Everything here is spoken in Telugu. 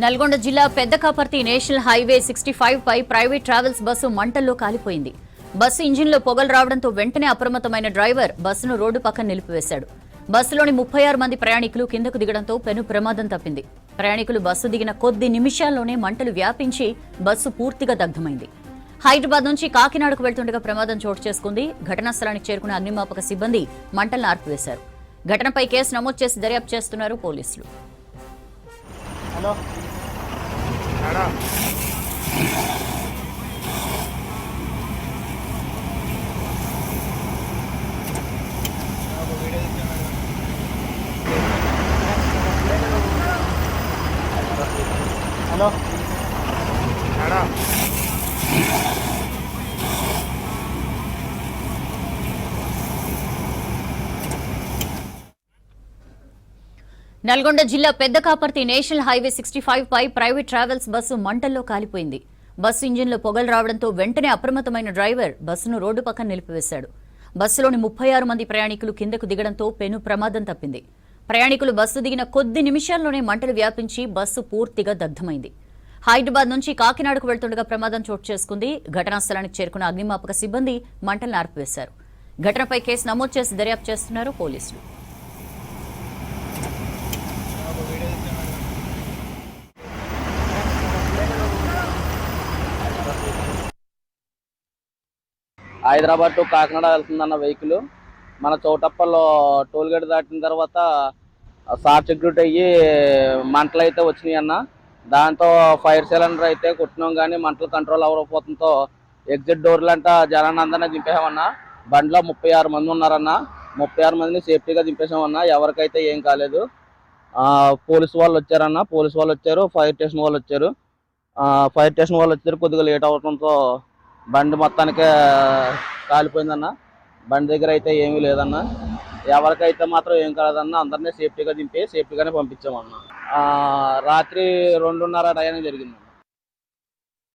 నల్గొండ జిల్లా పెద్దకాపర్తి నేషనల్ హైవే 65 పై ప్రైవేట్ ట్రావెల్స్ బస్సు మంటల్లో కాలిపోయింది. బస్సు ఇంజిన్లో పొగలు రావడంతో వెంటనే అప్రమత్తమైన డ్రైవర్ బస్సును రోడ్డు పక్కన నిలిపివేశాడు. బస్సులోని 36 మంది ప్రయాణికులు కిందకు దిగడంతో పెను ప్రమాదం తప్పింది. ప్రయాణికులు బస్సు దిగిన కొద్ది నిమిషాల్లోనే మంటలు వ్యాపించి బస్సు పూర్తిగా దగ్ధమైంది. హైదరాబాద్ నుంచి కాకినాడకు వెళ్తుండగా ప్రమాదం చోటు చేసుకుంది. ఘటనా స్థలానికి చేరుకున్న అగ్నిమాపక సిబ్బంది మంటలను ఆర్పివేశారు. ఘటనపై కేసు నమోదు చేసి దర్యాప్తు చేస్తున్నారు పోలీసులు. Hello madam hello madam Nalgonda జిల్లా పెద్దకాపర్తి నేషనల్ హైవే 65 పై ప్రైవేట్ ట్రావెల్స్ బస్సు మంటల్లో కాలిపోయింది. బస్సు ఇంజిన్లో పొగలు రావడంతో వెంటనే అప్రమత్తమైన డ్రైవర్ బస్సును రోడ్డు పక్కన నిలిపివేశాడు. బస్సులోని 36 మంది ప్రయాణికులు కిందకు దిగడంతో పెను ప్రమాదం తప్పింది. ప్రయాణికులు బస్సు దిగిన కొద్ది నిమిషాల్లోనే మంటలు వ్యాపించి బస్సు పూర్తిగా దగ్ధమైంది. హైదరాబాద్ నుంచి కాకినాడకు వెళ్తుండగా ప్రమాదం చోటు చేసుకుంది. ఘటనా స్థలానికి చేరుకున్న అగ్నిమాపక సిబ్బంది మంటలను ఆర్పివేశారు. ఘటనపై కేసు నమోదు చేసి దర్యాప్తు చేస్తున్నారు పోలీసులు. హైదరాబాద్ టు కాకినాడ వెళ్తుందన్న వెహికల్ మన చౌటప్పల్లో టోల్ గేట్ దాటిన తర్వాత షార్ట్ సర్క్యూట్ అయ్యి మంటలు అయితే వచ్చినాయి అన్న. దాంతో ఫైర్ సిలిండర్ అయితే కొట్టినాం కానీ మంటలు కంట్రోల్ అవ్వకపోవడంతో ఎగ్జిట్ డోర్లు అంట జనాన్ని అందరినీ దింపేసామన్నా. బండిలో 36 మంది ఉన్నారన్న. 36 మందిని సేఫ్టీగా దింపేసామన్నా. ఎవరికైతే ఏం కాలేదు. పోలీసు వాళ్ళు వచ్చారన్న. పోలీసు వాళ్ళు వచ్చారు, ఫైర్ స్టేషన్ వాళ్ళు వచ్చారు. ఫైర్ స్టేషన్ వాళ్ళు వచ్చారు. కొద్దిగా లేట్ అవడంతో బండి మొత్తానికే కాలిపోయిందన్న. బండి దగ్గర అయితే ఏమీ లేదన్న. ఎవరికైతే మాత్రం ఏం కాలేదన్న. అందరినీ సేఫ్టీగా దింపి సేఫ్టీగానే పంపించామన్న. రాత్రి 2:30 టైం జరిగింది.